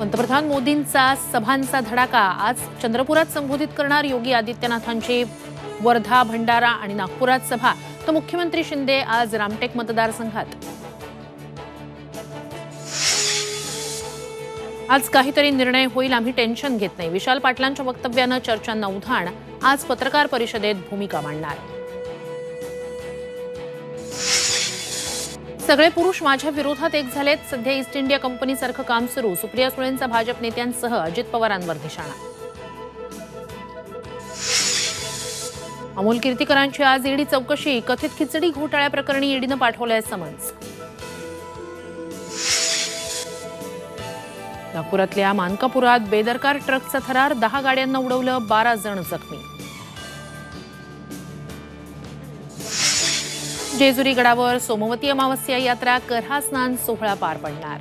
पंतप्रधान मोदींचा सभांचा धडाका आज चंद्रपुरात संबोधित करणार योगी आदित्यनाथांची वर्धा, भंडारा आणि नागपुरात सभा, तर मुख्यमंत्री शिंदे आज रामटेक मतदारसंघात. आज काहीतरी निर्णय होईल, आम्ही टेन्शन घेत नाही. विशाल पाटलांच्या वक्तव्यानं चर्चांना उधाण. आज पत्रकार परिषदेत भूमिका मांडणार. सगळे पुरुष माझ्या विरोधात एक झालेत. सध्या ईस्ट इंडिया कंपनीसारखं काम सुरू. सुप्रिया सुळेंचा भाजप नेत्यांसह अजित पवारांवर निशाणा. अमोल कीर्तीकरांची आज ईडी चौकशी. कथित खिचडी घोटाळ्याप्रकरणी ईडीनं पाठवलंय समन्स. नागपुरातल्या मानकापुरात बेदरकार ट्रकचा थरार. 10 गाड्यांना उडवलं, 12 जण जखमी. जेजुरी गडावर सोमवती अमावस्या यात्रा, करहा स्नान सोहळा पार पडणार.